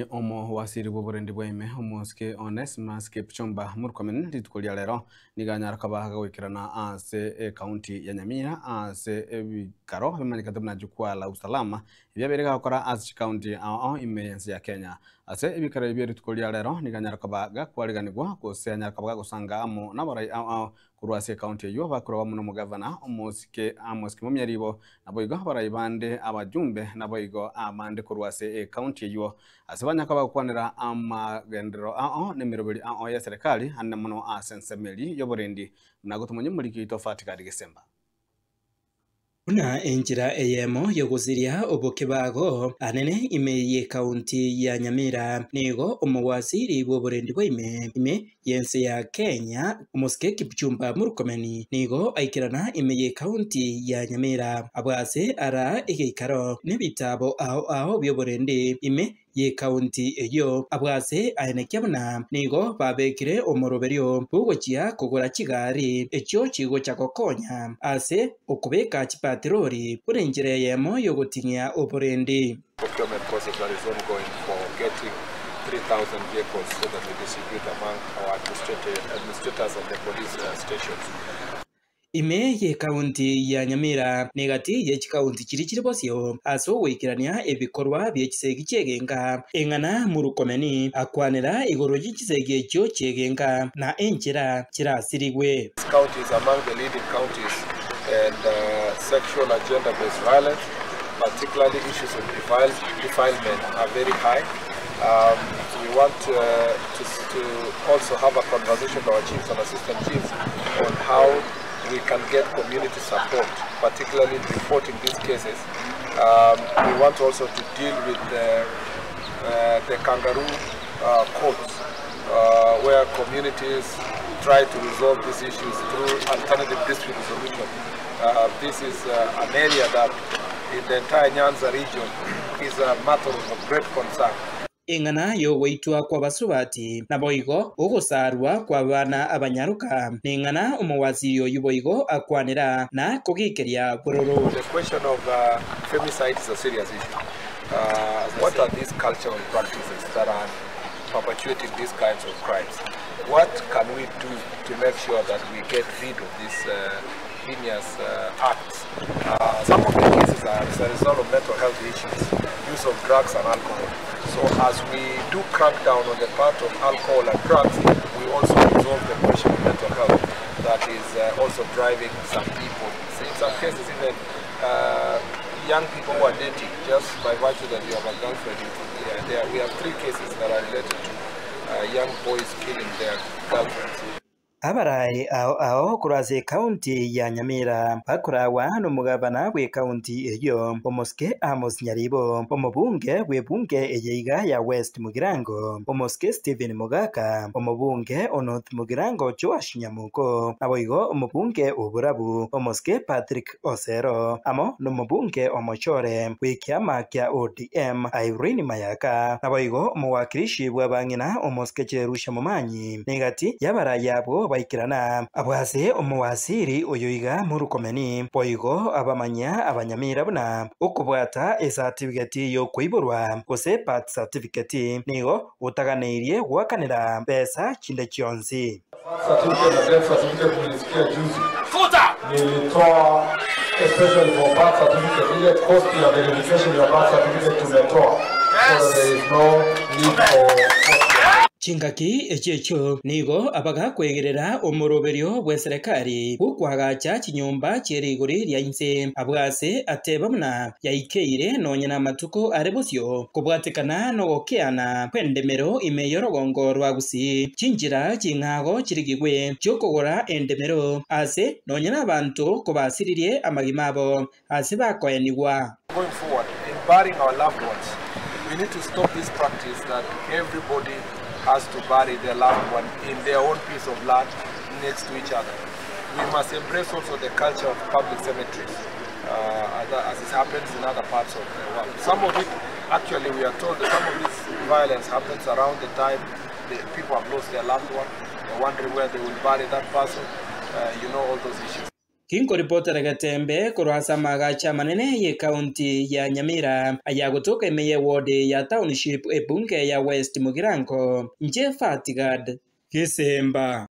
Omo wasiri boborendi bwaime omoske Onesmus Kipchumba Murkomen ritukuria lero niganyara kabaga gwikirana ase county ya Nyamira ase bikaro bimanikate na jukwaa la usalama ibyaberega gukora ase county emergency ya Kenya ase ibikaro ibyo ritukuria lero niganyara kabaga kwariganirwa gusenya kabaga gusanga amo nabarai kurwase county yo bakuru bamuno mugavana omoske mumyaribo naboigo barayibande abajumbe naboigo amande kurwase county yo asibanya kaba kwanira amagendero nemirobiri ya serikali hanna muno asensemeli yoborendi nagotumonye muri kitofati kadi Desemba Una enjira eyemo yoguziria obokebago anene imeye county ya Nyamira nigo omowasiri boborendi bwaime yense ya Kenya omoske Kipchumba Murkomen nigo aikirana imeye county ya Nyamira abwase ara igikaro nebitabo aho byoborendi ye county eyo abwase ahenekyabona nigo babekire omoroberio bugokia kugura kigari ekyo kigo cyakokonya ase okubeka kipatroli urenjere yemo yogotinya oborendi. Procurement process that is ongoing for getting 3,000 vehicles so that we distribute among our administrators and the police stations. Imeye county ya Nyamira negati ye county kiri bosyo aso wikirania ebikorwa byekisegi cyegenga engana Murkomen akwanira igoro y'ikisegi cyo cyegenga na enjira kirasirigwe. This county is among the leading counties and sexual and gender-based violence, particularly issues of defilement are very high. We want to also have a conversation with our chiefs and assistant chiefs on how we can get community support, particularly in reporting these cases. We want also to deal with the kangaroo courts, where communities try to resolve these issues through alternative dispute resolution. This is an area that in the entire Nyanza region is a matter of great concern. Engana yo weitwa kwa basubati naboigo ogosarwa kwa bana abanyaruka nengana omowaziri yuboigo akwanira na kogikeria bororo. The question of femicide is a serious issue. What are these cultural practices that are perpetuating these kinds of crimes? What can we do to make sure that we get rid of these heinous acts? Some of the cases are as a result of mental health issues, use of drugs and alcohol. So as we do crack down on the part of alcohol and drugs, we also resolve the question of mental health that is also driving some people. In some cases even young people who are dating just by virtue that you have a girlfriend. We have 3 cases that are related to young boys killing their girlfriends. Abarai ao kurase county ya Nyamira bakurawa no mugabana we county eyo omoske Amos Nyaribo omobunge we bunge eyeiga ya West Mugirango omoske Stephen Mogaka omobunge Onorth Mugirango Joash Nyamuko aboigo omobunge Oburabu omoske Patrick Osero amo no mobunge Omochore we kiama kya ODM Irene Mayaka aboigo omowakilishi bwabangina omoske Cherusha Momanyi negati yabara yabo baikirana abwase omowasiri oyoiga Murkomen boigo abamanya abanyamira buna okubwata certificate yo kuiburwa gose path certificate nigo utaganeirie gwakanira pesa kinde kyonzi certificate kulisikia juzi nilitoa especially for birth certificate ile cost ya verification ya birth certificate tumetoa so there is no need for Chingaki echecho nigo abaga kwegerera omoroberio bwe serikali gukwagacha kinyumba cyeriguri lya inse abwase atebamuna yaikeire nonyana matuko arebosyo kubwatekana no gokeana kwendemero imeyorogongo rwagusi kinjira kingago kirigigwe cyokogora endemero ase nonyana abantu kubasiririe amagimabo ase bakoyanigwa. Going forward in burying our loved ones, we need to stop this practice that everybody has to bury their loved one in their own piece of land next to each other. We must embrace also the culture of public cemeteries, as it happens in other parts of the world. Some of it, actually, we are told that some of this violence happens around the time the people have lost their loved one. They're wondering where they will bury that person. You know all those issues. Kingo reporter Gatembe kurasa magacha manene ye county ya Nyamira aya kutoka imeye ward ya township ebunge ya West Mugirango nje Fatigad Kisemba.